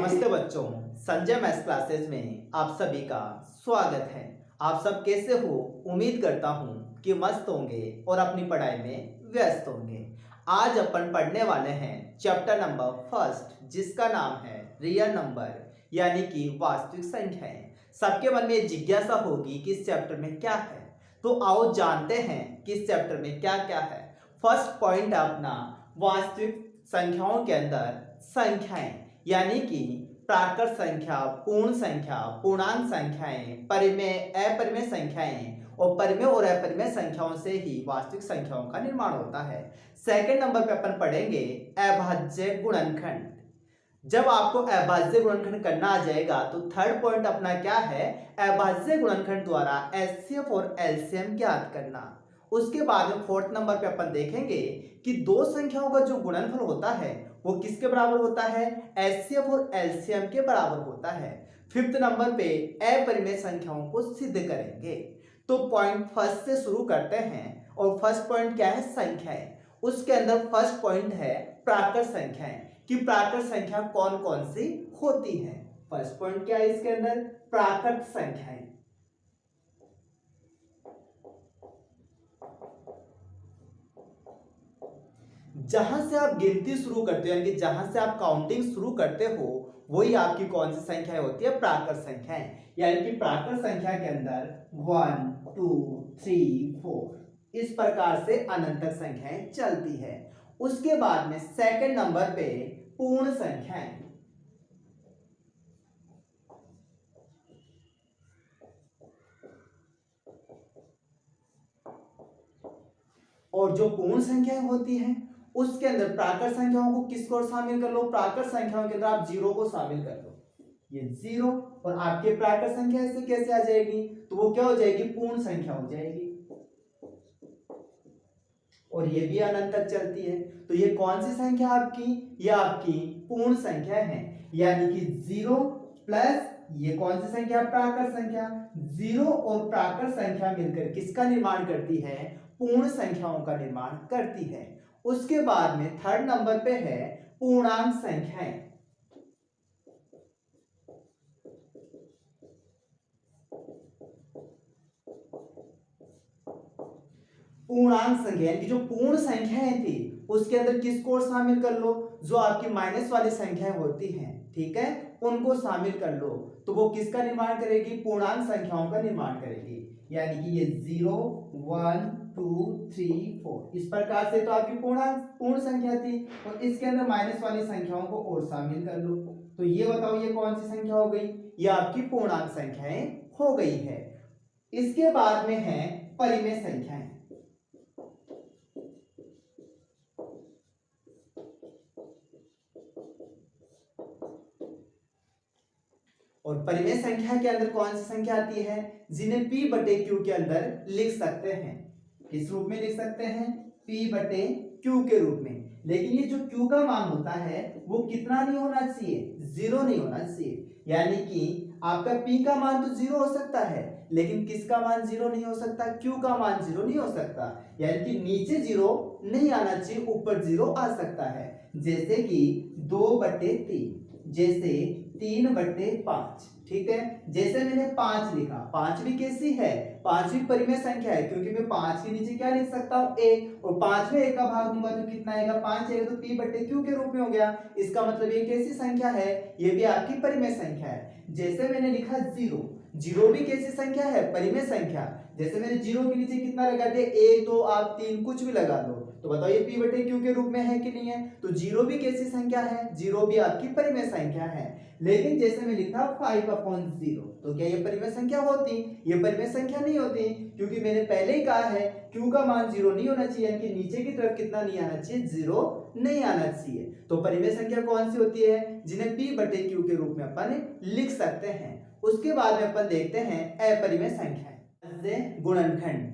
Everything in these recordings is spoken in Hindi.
नमस्ते बच्चों, संजय मैथ्स क्लासेस में आप सभी का स्वागत है। आप सब कैसे हो? उम्मीद करता हूँ कि मस्त होंगे और अपनी पढ़ाई में व्यस्त होंगे। आज अपन पढ़ने वाले हैं चैप्टर नंबर फर्स्ट, जिसका नाम है रियल नंबर यानी कि वास्तविक संख्याएं। सबके मन में जिज्ञासा होगी कि इस चैप्टर में क्या है, तो आओ जानते हैं कि इस चैप्टर में क्या क्या है। फर्स्ट पॉइंट अपना वास्तविक संख्याओं के अंदर संख्याएं यानी कि प्राकृत संख्या, पूर्ण संख्या, पूर्णांक संख्याएं, परिमेय, अपरिमेय संख्याएं और परिमेय और अपरिमेय संख्याओं से ही वास्तविक संख्याओं का निर्माण होता है। सेकंड नंबर पे अपन पढ़ेंगे अभाज्य गुणनखंड। जब आपको अभाज्य गुणनखंड करना आ जाएगा तो थर्ड पॉइंट अपना क्या है, अभाज्य गुणनखंड द्वारा एचसीएफ और एलसीएम ज्ञात करना। उसके बाद में फोर्थ नंबर पे अपन देखेंगे कि दो संख्याओं का जो गुणनफल होता है वो किसके बराबर होता है, एचसीएफ और एलसीएम के बराबर होता है। फिफ्थ नंबर पे अपरिमेय संख्याओं को सिद्ध करेंगे। तो पॉइंट फर्स्ट से शुरू करते हैं और फर्स्ट पॉइंट क्या है, संख्याएं। उसके अंदर फर्स्ट पॉइंट है प्राकृत संख्याएं कि प्राकृत संख्या कौन कौन सी होती है। फर्स्ट पॉइंट क्या है इसके अंदर, प्राकृत संख्याएं। जहां से आप गिनती शुरू करते हो यानी कि जहां से आप काउंटिंग शुरू करते हो वही आपकी कौन सी संख्या होती है, प्राकृत संख्याएं। यानी कि प्राकृत संख्या के अंदर 1 2 3 4 इस प्रकार से अनंत संख्याएं चलती है। उसके बाद में सेकंड नंबर पे पूर्ण संख्याएं। और जो पूर्ण संख्याएं होती हैं उसके अंदर प्राकृत संख्याओं को किसको शामिल कर लो, प्राकृत संख्याओं के अंदर आप जीरो को शामिल कर लो। ये जीरो और आपके प्राकृत संख्या ऐसे कैसे आ जाएगी, तो वो क्या हो जाएगी, पूर्ण संख्या हो जाएगी। और ये भी अनंत तक चलती है। तो ये कौन सी संख्या आपकी, ये आपकी पूर्ण संख्या है। यानी कि जीरो प्लस ये कौन सी संख्या, प्राकृत संख्या। जीरो और प्राकृत संख्या मिलकर किसका निर्माण करती है, पूर्ण संख्याओं का निर्माण करती है। उसके बाद में थर्ड नंबर पे है पूर्णांक संख्याएं। पूर्णांक संख्या यानी कि जो पूर्ण संख्याएं थी उसके अंदर किसको शामिल कर लो, जो आपकी माइनस वाली संख्याएं होती हैं, ठीक है, उनको शामिल कर लो। तो वो किसका निर्माण करेगी, पूर्णांक संख्याओं का निर्माण करेगी। यानी कि ये 0 1 2 3 4 इस प्रकार से तो आपकी पूर्ण संख्या थी और इसके अंदर माइनस वाली संख्याओं को और शामिल कर लो। तो ये बताओ ये कौन सी संख्या हो गई, ये आपकी पूर्णांक संख्याएं हो गई है। इसके बाद में है परिमेय संख्याएं। और परिमेय संख्या के अंदर कौन सी संख्या आती है, जिन्हें p बटे q के अंदर लिख सकते हैं। किस रूप में लिख सकते हैं, p बटे q के रूप में। लेकिन ये जो q का मान होता है वो कितना नहीं होना चाहिए, जीरो नहीं होना चाहिए। यानी कि आपका p का मान तो जीरो हो सकता है लेकिन किसका मान जीरो नहीं हो सकता, q का मान जीरो नहीं हो सकता। यानी कि नीचे जीरो नहीं आना चाहिए, ऊपर जीरो आ सकता है। जैसे कि 2/3, जैसे 3/5, ठीक है। जैसे मैंने 5 लिखा, 5 भी कैसी है, 5 भी परिमेय संख्या है क्योंकि मैं 5 के नीचे क्या लिख सकता हूँ, a, और 5 में 1 का भाग दूंगा तो कितना आएगा, 5 आएगा, तो p बटे q के रूप में हो गया। इसका मतलब ये कैसी संख्या है, ये भी आपकी परिमेय संख्या है। जैसे मैंने लिखा 0, जीरो भी कैसी संख्या है, परिमेय संख्या। जैसे मैंने जीरो के नीचे कितना लगा दिया, 1 2 आप 3 कुछ भी लगा दो, तो बताओ ये p बटे q के रूप में है कि नहीं है। तो जीरो भी कैसी संख्या है, जीरो भी आपकी परिमेय संख्या है। लेकिन जैसे मैं लिखा 5/0, तो क्या ये परिमेय संख्या होती, ये परिमेय संख्या नहीं होती क्योंकि मैंने पहले ही कहा है q का मान जीरो नहीं होना चाहिए, यानी कि नीचे की तरफ कितना नहीं आना चाहिए, जीरो नहीं आना चाहिए। तो परिमेय संख्या कौन सी होती है, जिन्हें p बटे q के रूप में अपन लिख सकते हैं। उसके बाद में अपन देखते हैं अपरिमेय संख्याएं। गुणनखंड,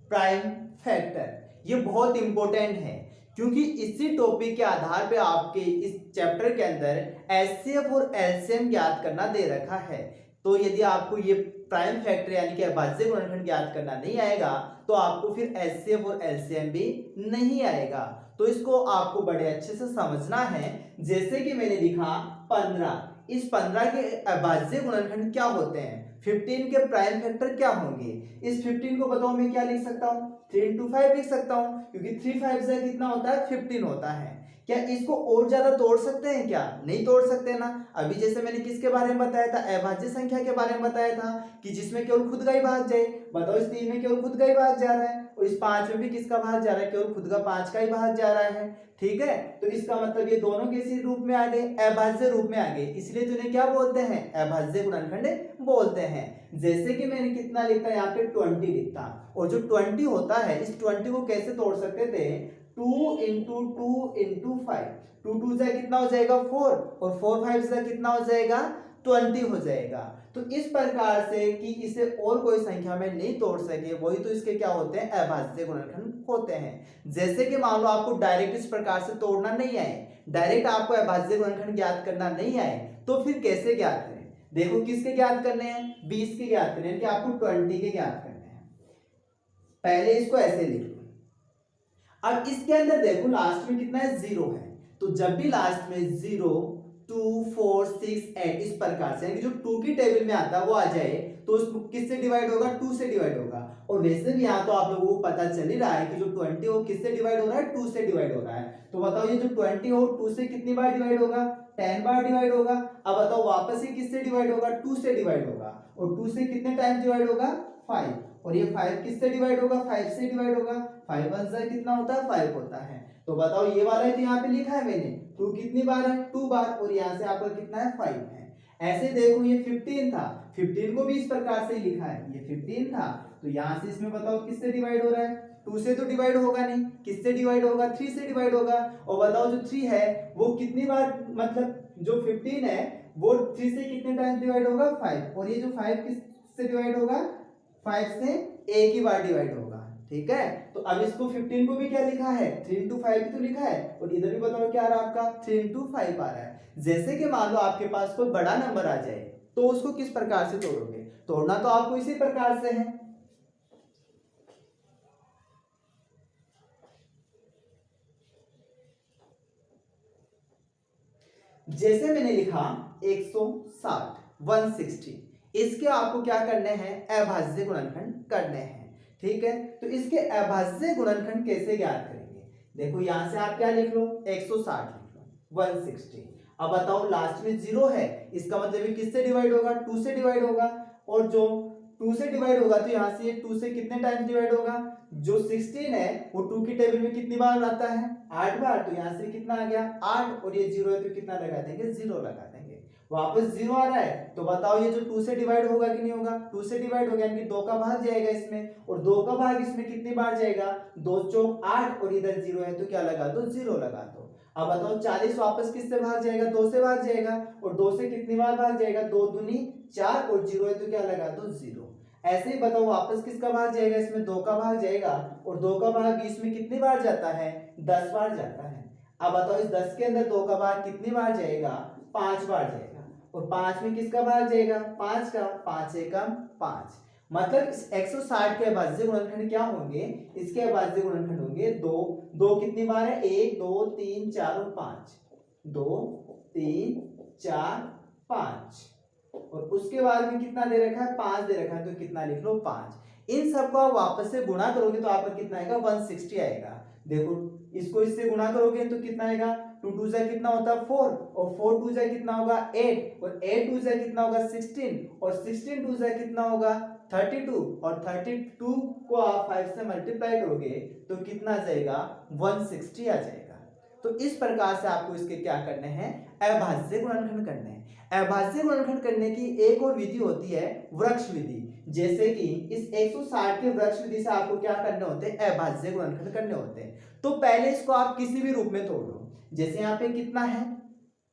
प्राइम फैक्टर, ये बहुत इंपॉर्टेंट है क्योंकि इसी टॉपिक के आधार पे आपके इस चैप्टर के अंदर एचसीएफ और एलसीएम ज्ञात करना दे रखा है। तो यदि आपको ये प्राइम फैक्टर यानी कि अभाज्य गुणनखंड ज्ञात करना नहीं आएगा तो आपको फिर एचसीएफ और एलसीएम भी नहीं आएगा। तो इसको आपको बड़े अच्छे से समझना है। जैसे कि मैंने लिखा 15, इस 15 के अभाज्य गुणनखंड क्या होते हैं, 15 के प्राइम फैक्टर क्या होंगे। इस 15 को बताओ मैं क्या लिख सकता हूँ, 3 into 5 लिख सकता हूँ, क्योंकि 3 5 से कितना होता है 15 होता है। क्या इसको और ज्यादा तोड़ सकते हैं क्या, नहीं तोड़ सकते ना। अभी जैसे मैंने किसके बारे में बताया था, अभाज्य संख्या के बारे में बताया था कि जिसमें केवल खुद का ही भाग जाए। बताओ इस 3 में केवल खुद का ही भाग जा रहा है और इस 5 में भी किसका भाग जा रहा है, केवल खुद का 5 का ही भाग जा रहा है। ठीक है, तो इसका मतलब ये दोनों किसी रूप में आ गए, अभाज्य रूप में आ गए, इसलिए तो इन्हें क्या बोलते हैं, अभाज्य गुणनखंड बोलते हैं। जैसे कि मैंने कितना लिखा यहाँ पे 20 लिखता, और जो 20 होता है इस 20 को कैसे तोड़ सकते थे, 2 into 2 into 5, 2 2 से कितना हो जाएगा 4 और 4 5 से कितना हो जाएगा 20 हो जाएगा। तो इस प्रकार से कि इसे और कोई संख्या में नहीं तोड़ सके, वही तो इसके क्या होते हैं, अभाज्य गुणनखंड होते हैं। जैसे कि मान लो आपको डायरेक्ट इस प्रकार से तोड़ना नहीं आए, डायरेक्ट आपको अभाज्य गुणनखंड ज्ञात करना नहीं आए, तो फिर कैसे ज्ञात करें। देखो किसके ज्ञात करने हैं, 20 के ज्ञात करने हैं, कि आपको 20 के ज्ञात करने हैं। पहले इसको ऐसे लिख लो। अब इसके अंदर देखो लास्ट में कितना है, 0 है, तो जब भी लास्ट में 0 2 4 6 8 इस प्रकार से, यानी जो 2 की टेबल में आता है वो आ जाए, तो उसको किससे डिवाइड होगा, 2 से डिवाइड होगा। और वैसे भी यहाँ तो आप लोगों को पता चल ही रहा है कि जो 20 वो किससे डिवाइड हो रहा है, 2 से डिवाइड हो रहा है। तो बताओ ये जो 20 हो 2 से कितनी बार डिवाइड होगा, 10 बार डिवाइड होगा। अब बताओ वापस ये किससे डिवाइड होगा, 2 से डिवाइड होगा, और 2 से कितने टाइम डिवाइड होगा, 5, और ये 5 किससे डिवाइड होगा, 5 से डिवाइड होगा। 5 1 से कितना होता है, 5 होता है। तो बताओ ये वाला है तो यहाँ पे लिखा है मैंने 2 कितनी बार है, 2 बार, और यहाँ से आपका कितना है 5 है। ऐसे देखो ये 15 था, 15 को भी इस प्रकार से लिखा है, ये 15 था, तो यहाँ से इसमें बताओ किससे डिवाइड हो रहा है, 2 से तो डिवाइड होगा नहीं, किससे डिवाइड होगा, 3 से डिवाइड होगा। और बताओ जो 3 है वो कितनी बार, मतलब जो 15 है वो 3 से कितने टाइम डिवाइड होगा, 5, और ये जो 5 किससे डिवाइड होगा, 5 से एक ही बार डिवाइड होगा। ठीक है, तो अब इसको 15 को भी क्या लिखा है, 3 into 5 तो लिखा है, और इधर भी बताओ क्या आ रहा है आपका, 3 into 5 आ रहा है। जैसे कि मान लो आपके पास कोई बड़ा नंबर आ जाए, तो उसको किस प्रकार से तोड़ोगे, तोड़ना तो आपको इसी प्रकार से है। जैसे मैंने लिखा 160 160, इसके आपको क्या करने हैं, अभाज्य गुणनखंड करने हैं। ठीक है, तो इसके अभाज्य गुणनखंड कैसे ज्ञात करेंगे, देखो यहां से आप क्या लिख लो, 160 लिख लो, 160। अब बताओ लास्ट में 0 है, इसका मतलब ये किससे डिवाइड होगा, 2 से डिवाइड होगा, और जो 2 से डिवाइड होगा तो यहाँ से 2 से कितने टाइम डिवाइड होगा, जो 16 है वो 2 की टेबल में कितनी बार आता है, 8 बार, तो यहाँ से कितना आ गया 8, और ये 0 है तो कितना लगा देंगे, 0 लगा देंगे। वापस 0 आ रहा है, तो बताओ ये जो 2 से डिवाइड होगा कि नहीं होगा, 2 से डिवाइड होगा, यानी कि 2 का भाग जाएगा इसमें, और 2 का भाग इसमें कितनी बार जाएगा, 2 चौक 8, और इधर 0 है तो क्या लगा दो, 0 लगा दो। अब बताओ 40 वापस किससे भाग जाएगा, 2 से भाग जाएगा, और 2 से कितनी बार भाग जाएगा, 2 दूनी 4, और 0 है तो क्या लगा दो, 0। ऐसे ही बताओ वापस किसका भाग जाएगा, इसमें 2 का भाग जाएगा, और 2 का भाग इसमें कितनी बार जाता है, 10 बार जाता है। अब बताओ इस 10 के अंदर 2 का भाग कितनी बार जाएगा, 5 बार जाएगा, और 5 में किसका भाग जाएगा, 5 का, 5 एकम 5। मतलब इस 160 के अभाज्य गुणनखंड क्या होंगे, इसके अभाज्य गुणनखंड होंगे 2, 2 कितनी बार है, 1 2 3 4 और 5, 2 3 4 5, और उसके बाद में कितना दे रखा है, 5 दे रखा है, तो कितना लिख लो 5। इन सबको आप वापस से गुणा करोगे तो आपका कितना आएगा, 160 आएगा। देखो इसको इससे गुणा करोगे तो कितना आएगा, 2 2 से कितना होता है 4, और 4 2 से कितना होगा 8, और 8 2 से कितना होगा 16, और 16 2 से कितना होगा 32, और 32 को आप 5 से मल्टीप्लाई करोगे तो कितना आ जाएगा, 160 आ जाएगा। तो इस प्रकार से आपको इसके क्या करने हैं, अभाज्य गुणनखंड करने हैं। अभाज्य गुणनखंड करने की एक और विधि होती है वृक्ष विधि। जैसे कि इस 160 के वृक्ष विधि से आपको क्या करने होते हैं, अभाज्य गुणनखंड करने होते हैं। तो पहले इसको आप किसी भी रूप में तोड़ लो। जैसे यहाँ पे कितना है,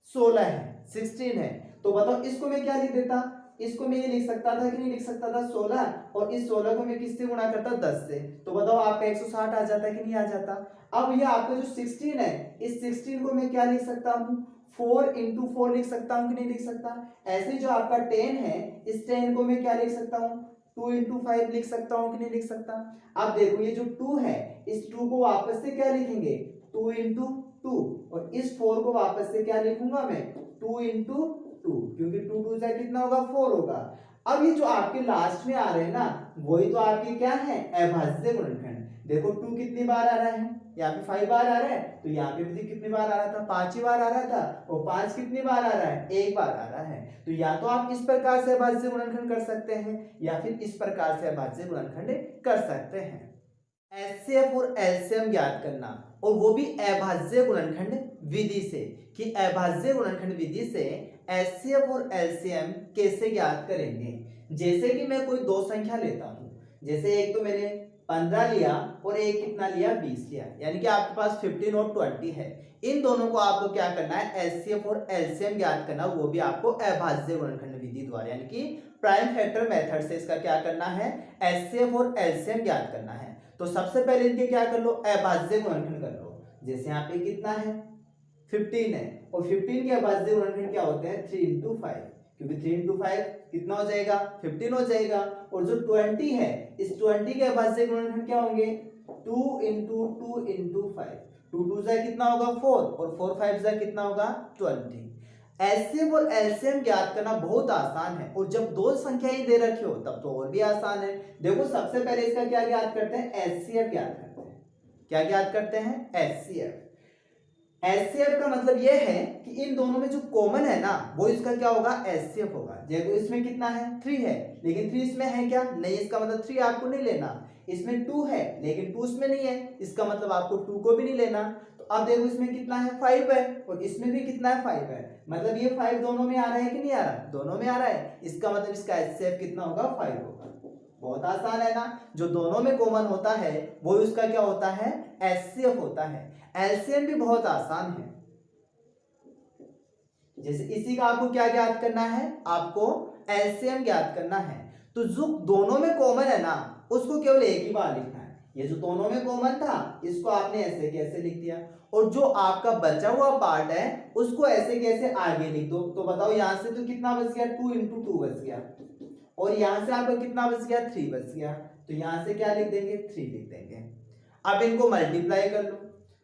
16 है, 16 है, तो बताओ इसको मैं क्या लिख देता, इसको मैं ये लिख सकता था कि नहीं लिख सकता था 16, और इस 16 को मैं किससे गुणा करता, 10 से, तो बताओ आपका 160 आ जाता कि नहीं आ जाता। अब ये आपका जो 16 है, इस 16 को मैं क्या लिख सकता हूँ, 4 into 4 लिख सकता हूँ कि नहीं लिख सकता। ऐसे जो आपका 10 है, इस 10 को मैं क्या लिख सकता हूँ, 2 into 5 लिख सकता हूँ कि नहीं लिख सकता। अब देखो ये जो 2 है, इस 2 को वापस से क्या लिखेंगे, 2 into 2, और इस 4 को वापस से क्या लिखूंगा मैं, 2 into 2, क्योंकि 2 2 से कितना होगा 4 होगा। अब ये जो आपके लास्ट में आ रहे हैं ना, वही तो आपके क्या है, अभाज्य गुणनखंड। देखो 2 कितनी बार आ रहा है, यहाँ पे 5 बार आ रहा है, तो यहाँ पे भी कितनी बार आ रहा था, 5 ही बार आ रहा था, और 5 कितनी बार आ रहा है, 1 बार आ रहा है। तो या तो आप इस प्रकार से अभाज्य गुणनखंड कर सकते हैं, या फिर इस प्रकार से अभाज्य गुणनखंड कर सकते हैं। एचसीएफ और एलसीएम ज्ञात करना, और वो भी अभाज्य गुणनखंड विधि से, कि अभाज्य गुणनखंड विधि से एचसीएफ और एलसीएम कैसे ज्ञात करेंगे। जैसे कि मैं कोई दो संख्या लेता हूं, जैसे एक तो मैंने 15 लिया और एक कितना लिया, 20 लिया, यानी कि आपके पास 15 और 20 है। इन दोनों को आपको क्या करना है, एचसीएफ और एलसीएम ज्ञात करना, वो भी आपको अभाज्य गुणनखंड विधि द्वारा, यानी कि प्राइम फैक्टर मेथड से इसका क्या करना है, एचसीएफ और एलसीएम ज्ञात करना है। तो सबसे पहले इनके क्या कर लो, अभाज्य गुणनखंड कर लो। जैसे यहाँ पे कितना है, 15 है, और 15 के अभाज्य गुणनखंड क्या होते हैं, 3 into 5, क्योंकि 3 into 5 कितना हो जाएगा, 15 हो जाएगा। और जो 20 है, इस 20 के अभाज्य गुणनखंड क्या होंगे, 2 into 2 into 5, 2 2 से कितना होगा 4, और 4 5 से कितना होगा 20। एचसीएफ और एलसीएम ज्ञात करना बहुत आसान है, और जब दो संख्याएं दे रखी हो तब तो और भी आसान है। देखो सबसे पहले इसका क्या ज्ञात करते हैं, एचसीएफ ज्ञात करते हैं। क्या ज्ञात करते हैं, एचसीएफ। एचसीएफ का मतलब यह है कि इन दोनों में जो कॉमन है ना, वो इसका क्या होगा, एचसीएफ होगा। देखो इसमें कितना है, 3 है, लेकिन 3 इसमें है क्या, नहीं, इसका मतलब 3 आपको नहीं लेना। इसमें 2 है, लेकिन 2 इसमें नहीं है, इसका मतलब आपको 2 को भी नहीं लेना। तो अब देखो इसमें कितना है, 5 है, और इसमें भी कितना है, 5 है, मतलब ये 5 दोनों में आ रहा है कि नहीं आ रहा, दोनों में आ रहा है। इसका मतलब इसका एचसीएफ कितना होगा, 5 होगा। बहुत आसान है ना, जो दोनों में कॉमन होता है वो उसका क्या होता है, एचसीएफ होता है। एलसीएम भी बहुत आसान है। जैसे इसी का आपको क्या ज्ञात करना है, आपको एलसीएम ज्ञात करना है। तो जो दोनों में कॉमन है ना, उसको केवल एक ही बार लिखना है। ये जो दोनों में कॉमन था, इसको आपने ऐसे कैसे लिख दिया, और जो आपका बचा हुआ पार्ट है उसको ऐसे कैसे आगे लिख दो। तो बताओ यहां से तो कितना बच गया, 2 into 2 बच गया, और यहां से आपका कितना बच गया, 3 बच गया। तो यहां से क्या लिख देंगे, 3 लिख देंगे। अब इनको मल्टीप्लाई कर लो,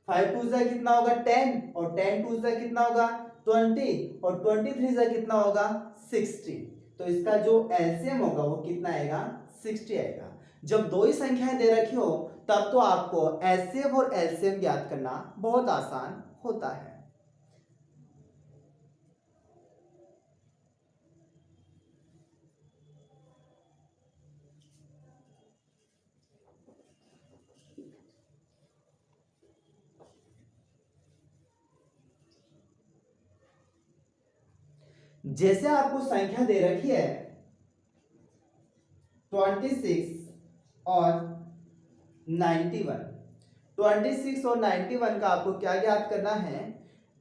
5 2 से कितना होगा 10, और 10 2 से कितना होगा 20, और 23 से कितना होगा 60। तो इसका जो एलसीएम होगा वो कितना आएगा, 60 आएगा। जब दो ही संख्याएं दे रखी हो तब तो आपको एचसीएफ और एलसीएम ज्ञात करना बहुत आसान होता है। जैसे आपको संख्या दे रखी है 26 और 91, 26 और 91 का आपको क्या ज्ञात करना है,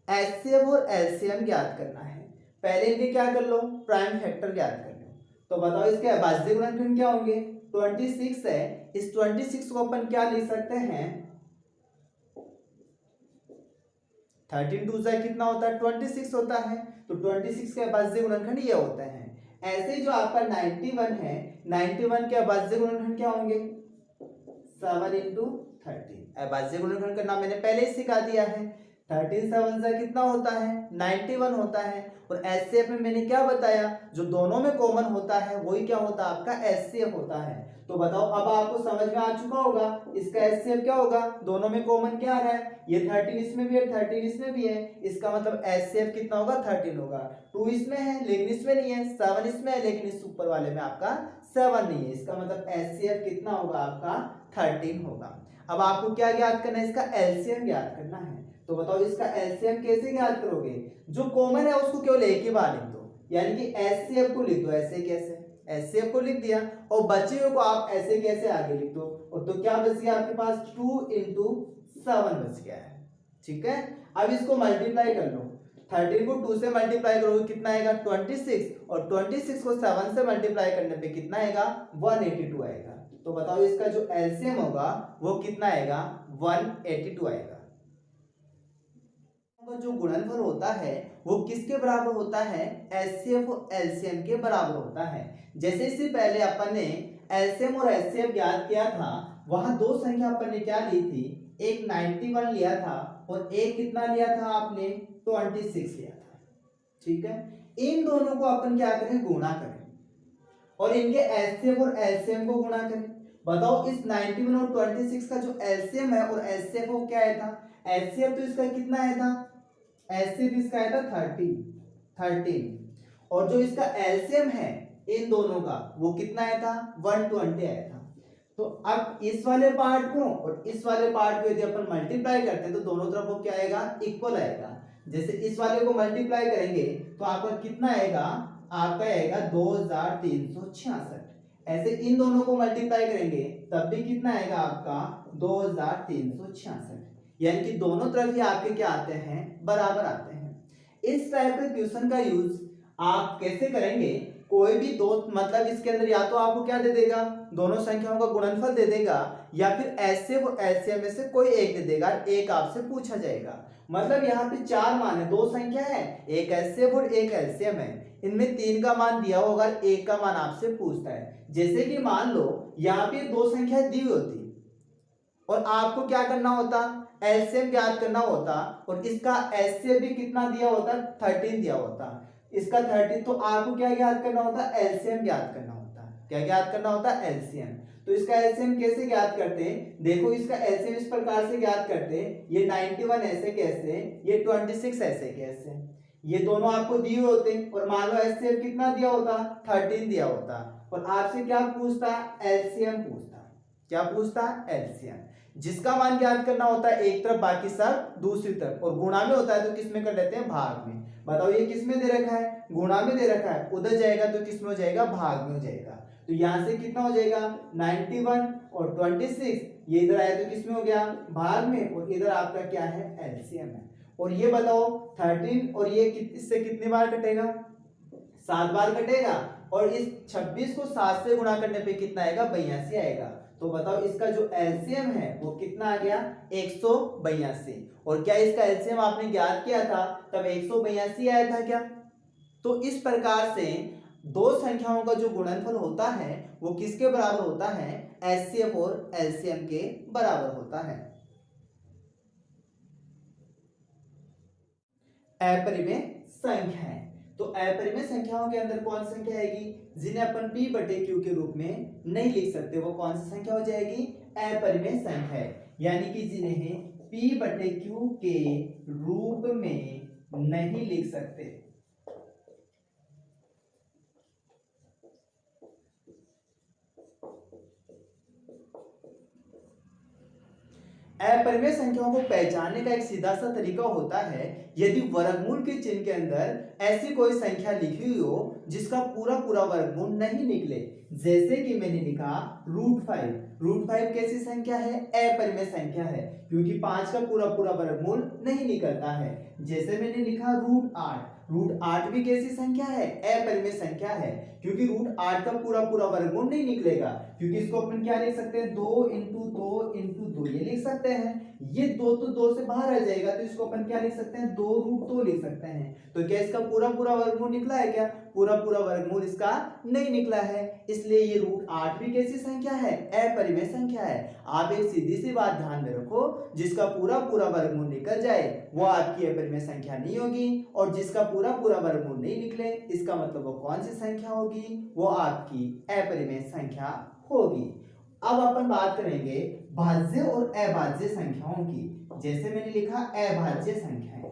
एचसीएफ और एलसीएम ज्ञात करना है। पहले इनके क्या कर लो, प्राइम फैक्टर ज्ञात कर लो। तो बताओ इसके अभाज्य गुणनखंड क्या होंगे, 26 है, इस 26 को अपन क्या लिख सकते हैं, 13 2 से कितना होता है, 26 होता है। तो 26 के अभाज्य गुणनखंड ये होते हैं। ऐसे ही जो आपका 91 है, 91 के अभाज्य गुणनखंड क्या होंगे, 7 into 13। अभाज्य गुणनखंड का नाम मैंने पहले ही सिखा दिया है। 13 7 से कितना होता है, 91 होता है। और एचसीएफ में मैंने क्या बताया, जो दोनों में कॉमन होता है वही क्या होता है, आपका एचसीएफ होता है। तो बताओ अब आपको समझ में आ चुका होगा इसका एचसीएफ क्या होगा, दोनों में कॉमन क्या आ रहा है, ये 13 इसमें भी है, 13 इसमें भी है, इसका मतलब एचसीएफ कितना होगा, 13 होगा। 2 इसमें है लेकिन इसमें नहीं है, 7 इसमें है लेकिन इस ऊपर वाले में आपका 7 नहीं है, इसका मतलब एचसीएफ कितना होगा, आपका 13 होगा। अब आपको क्या ज्ञात करना है, इसका एलसीएम ज्ञात करना है। तो बताओ इसका एलसीएम कैसे ज्ञात करोगे, जो कॉमन है उसको केवल एक ही बार लिख दो, यानी कि एचसीएफ को लिख दो ऐसे कैसे, एचसीएफ को लिख दिया, और बचे हुए को आप ऐसे कैसे आगे लिख दो, और तो क्या बच गया आपके पास, 2 into 7 बच गया है। ठीक है, अब इसको मल्टीप्लाई कर लो, 13 को 2 से मल्टीप्लाई करोगे कितना आएगा, 26, और 26 को 7 से मल्टीप्लाई करने पे कितना आएगा, 182 आएगा। तो बताओ इसका जो एलसीएम होगा वो कितना आएगा, 182 आएगा। जो गुणनफल होता है वो किसके बराबर होता है, एचसीएफ और एलसीएम के बराबर होता है। जैसे इससे पहले अपन ने एलसीएम और एचसीएफ ज्ञात किया था, वहां दो संख्या अपन ने क्या ली थी, एक 91 लिया था और एक कितना लिया था आपने, 26 लिया था। ठीक है। इन दोनों को अपन क्या करें, गुणा करें और इनके एचसीएफ और एलसीएम को गुणा करें। बताओ इस 91 और 26 का जो एलसीएम है और एचसीएफ वो क्या आया था, एचसीएफ तो इसका कितना आया था, एचसीएफ इसका आया था 13 और जो इसका एलसीएम है इन दोनों का वो कितना आया था, 120 आया था। तो अब इस वाले पार्ट को और इस वाले पार्ट को यदि अपन मल्टीप्लाई करते हैं तो दोनों तरफ वो क्या आएगा, इक्वल आएगा। जैसे इस वाले को मल्टीप्लाई करेंगे तो आपका कितना आएगा, आपका आएगा 2366। ऐसे इन दोनों को मल्टीप्लाई करेंगे तब भी कितना आएगा आपका 2366, यानी कि दोनों तरफ ही आपके क्या आते हैं, बराबर आते हैं। इस टाइप के क्वेश्चन का यूज आप कैसे करेंगे, कोई भी दो मतलब इसके अंदर या तो आपको क्या दे देगा, दोनों संख्याओं का गुणनफल दे देगा या फिर एचसीएफ और एलसीएम में से कोई एक दे देगा, एक आपसे पूछा जाएगा। मतलब यहाँ पे चार मान है, दो संख्या है, एक एचसीएफ और एक एलसीएम है, इनमें 3 का मान दिया होगा, एक का मान आपसे पूछता है। जैसे कि मान लो यहाँ पे दो संख्या दी होती और आपको क्या करना होता, एलसीएम ज्ञात करना होता और इसका एचसीएफ भी कितना दिया होता, 13 दिया होता, इसका 13, तो आपको क्या ज्ञात करना होता, एलसीएम ज्ञात करना होता। क्या ज्ञात करना होता, एलसीएम। तो इसका एलसीएम कैसे ज्ञात करते हैं, देखो इसका एलसीएम इस प्रकार से ज्ञात करते हैं, ये 91 ऐसे कैसे, ये 26 ऐसे कैसे, ये दोनों आपको दिए होते और मान लो एचसीएफ कितना दिया होता, 13 दिया होता और आपसे क्या पूछता, एलसीएम पूछता। क्या पूछता, एलसीएम, जिसका मान ज्ञात करना होता है एक तरफ, बाकी सब दूसरी तरफ, और गुणा में होता है तो किस में कर लेते हैं, भाग में। बताओ ये किस में दे रखा है, गुणा में दे रखा है, उधर जाएगा तो किस में हो जाएगा, भाग में हो जाएगा। तो यहां से कितना हो जाएगा 91 और 26, ये इधर आया तो किस में हो गया, भाग में, और इधर आपका क्या है, एलसीएम है। और ये बताओ 13 और ये इससे कितनी बार कटेगा, 7 बार कटेगा, और इस 26 को 7 से गुणा करने पे कितना आएगा, 82 आएगा। तो बताओ इसका जो एलसीएम है वो कितना आ गया, 182। और क्या इसका एलसीएम आपने ज्ञात किया था तब 182 आया था क्या। तो इस प्रकार से दो संख्याओं का जो गुणनफल होता है वो किसके बराबर होता है, एचसीएफ और एलसीएम के बराबर होता है। अपरिमेय संख्याएं, तो अपरिमेय संख्याओं के अंदर कौन सी संख्या आएगी, जिन्हें अपन p बटे q के रूप में नहीं लिख सकते, वो कौन सी संख्या हो जाएगी, अपरिमेय संख्या, यानी कि जिन्हें p बटे q के रूप में नहीं लिख सकते। अपरिमेय संख्याओं को पहचानने का एक सीधा सा तरीका होता है, यदि वर्गमूल के चिन्ह के अंदर ऐसी कोई संख्या लिखी हुई हो जिसका पूरा पूरा वर्गमूल नहीं निकले। जैसे कि मैंने लिखा √5, √5 कैसी संख्या है, अपरिमेय संख्या है, क्योंकि 5 का पूरा पूरा वर्गमूल नहीं निकलता है। जैसे मैंने लिखा √8, √8 भी कैसी संख्या है, अपरिमेय संख्या है, क्योंकि √8 का पूरा पूरा वर्गमूल नहीं निकलेगा, क्योंकि इसको अपन क्या लिख सकते हैं, 2 इंटू 2 इंटू 2 ये लिख सकते हैं। ये 2 तो 2 से बाहर आ जाएगा तो इसको अपन क्या लिख सकते हैं, 2√2 लिख सकते हैं। तो क्या इसका पूरा पूरा वर्गमूल निकला है क्या, पूरा पूरा वर्गमूल इसका नहीं निकला है, इसलिए ये √8 भी कैसी संख्या है, अपरिमेय संख्या है। आप एक सीधी सी बात ध्यान में रखो, जिसका पूरा पूरा वर्गमूल निकल जाए वो आपकी अपरिमेय संख्या नहीं होगी, और जिसका पूरा पूरा वर्गमूल नहीं निकले इसका मतलब वो कौन सी संख्या होगी, वो आपकी अपरिमेय संख्या होगी। अब अपन बात करेंगे भाज्य और अभाज्य संख्याओं की। जैसे मैंने लिखा अभाज्य संख्याएं,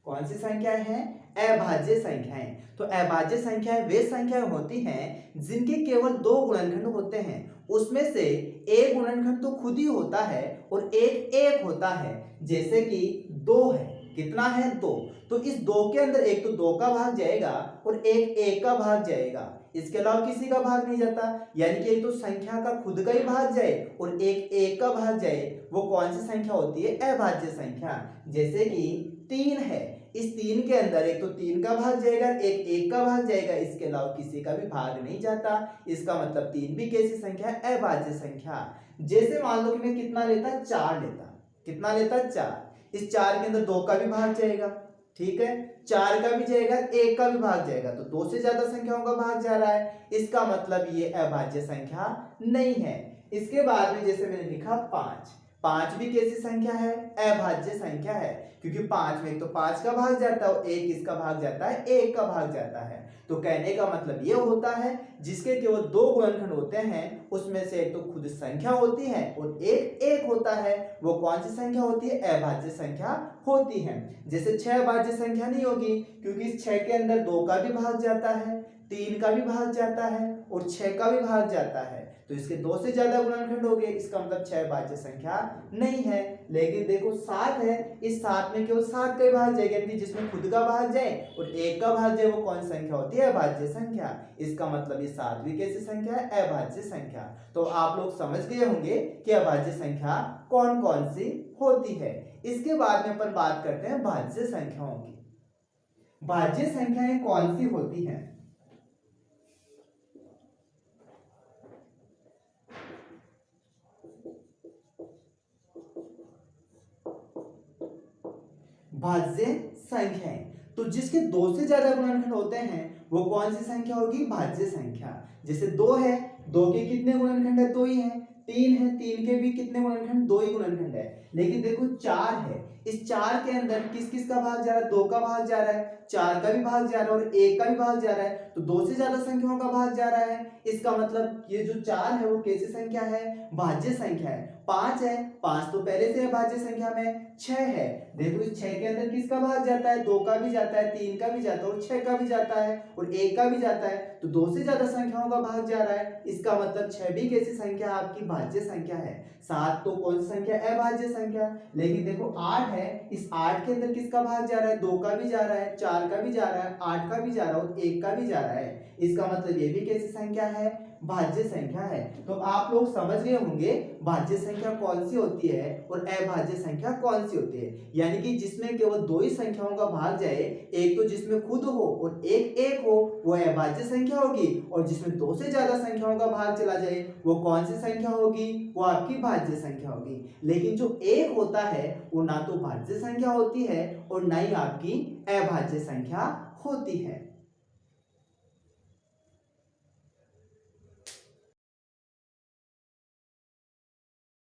कौन सी संख्याएं हैं, अभाज्य संख्याएं। तो अभाज्य संख्याएं वे संख्याएं होती हैं जिनके केवल 2 गुणनखंड होते हैं, उसमें से एक गुणनखंड तो खुद ही होता है और एक होता है। जैसे कि 2 है, कितना है, 2, तो इस 2 के अंदर एक तो 2 का भाग जाएगा और एक का भाग जाएगा, इसके अलावा किसी का भाग नहीं जाता, यानी कि एक तो संख्या का खुद का ही भाग जाए और एक का भाग जाए, वो कौन सी संख्या होती है, अभाज्य संख्या। जैसे कि 3 है, इस 3 के अंदर एक तो 3 का भाग जाएगा, एक का भाग जाएगा, इसके अलावा किसी का भी भाग नहीं जाता, इसका मतलब 3 भी कैसी संख्या है, अभाज्य संख्या। जैसे मान लो कि मैं कितना लेता, 4 लेता, कितना लेता, 4, इस 4 के अंदर 2 का भी भाग जाएगा, ठीक है, 4 का भी जाएगा, 1 का भी भाग जाएगा, तो 2 से ज्यादा संख्याओं का भाग जा रहा है, इसका मतलब ये अभाज्य संख्या नहीं है। इसके बाद में जैसे मैंने लिखा 5 भी कैसी संख्या है? अभाज्य संख्या है, क्योंकि 5 में एक तो 5 का भाग जाता है और एक किसका भाग जाता है? 1 का भाग जाता है। तो कहने का मतलब ये होता है जिसके केवल 2 गुणनखंड होते हैं उसमें से एक तो खुद संख्या होती है और एक एक होता है, वो कौन सी संख्या होती है? अभाज्य संख्या होती है। जैसे 6 अभाज्य संख्या नहीं होगी, क्योंकि इस 6 के अंदर 2 का भी भाग जाता है, 3 का भी भाग जाता है और 6 का भी भाग जाता है, तो इसके 2 से ज्यादा गुणनखंड हो गए, इसका मतलब 6 अभाज्य संख्या नहीं है। लेकिन देखो 7 है, इस 7 में केवल 7 का भाग जाएगा, यानी जिसमें खुद का भाग जाए और एक का भाग जाए, वो कौन सी संख्या होती है? अभाज्य संख्या। इसका मतलब ये 7 भी कैसी संख्या है? अभाज्य संख्या। तो आप लोग समझ गए होंगे कि अभाज्य संख्या कौन कौन सी होती है। इसके बाद में अपन बात करते हैं भाज्य संख्याओं की। भाज्य संख्याएं कौन सी होती हैं? भाज्य संख्याएं, तो जिसके 2 से ज्यादा गुणनखंड होते हैं वो कौन सी संख्या होगी? भाज्य संख्या। जैसे 2 है, 2 के कितने गुणनखंड है? 2 ही है। 3 है, 3 के भी कितने गुणनखंड? 2 ही गुणनखंड है। लेकिन देखो 4 है, इस 4 के अंदर किस किस का भाग जा रहा है? 2 का भाग जा रहा है, 4 का भी भाग जा रहा है और 1 का भी भाग जा रहा है, तो 2 से ज्यादा संख्याओं का भाग जा रहा है। इसका मतलब ये जो 4 है वो कैसी संख्या है? भाज्य संख्या है। 5 है, 5 तो पहले से है भाज्य संख्या में। 6 है, देखो इस 6 के अंदर किसका भाग जाता है? 2 का भी जाता है, 3 का भी जाता है और 6 का भी जाता है और 1 का भी जाता है, तो 2 से ज्यादा संख्याओं का भाग जा रहा है। इसका मतलब 6 भी कैसी संख्या आपकी? भाज्य संख्या है। 7 तो कौन सी संख्या? अभाज्य संख्या। लेकिन देखो 8 है, इस 8 के अंदर किसका भाग जा रहा है? 2 का भी जा रहा है, 4 का भी जा रहा है, 8 का भी जा रहा है और 1 का भी जा रहा है। इसका मतलब ये भी कैसी संख्या है? भाज्य संख्या है। तो आप लोग समझ गए होंगे भाज्य संख्या कौन सी होती है और अभाज्य संख्या कौन सी होती है। यानी कि जिसमें केवल 2 ही संख्याओं का भाग जाए, एक तो जिसमें खुद हो और एक एक हो, वो अभाज्य संख्या होगी, और जिसमें 2 से ज्यादा संख्याओं का भाग चला जाए वो कौन सी संख्या होगी? वो आपकी भाज्य संख्या होगी। लेकिन जो एक होता है वो ना तो भाज्य संख्या होती है और ना ही आपकी अभाज्य संख्या होती है।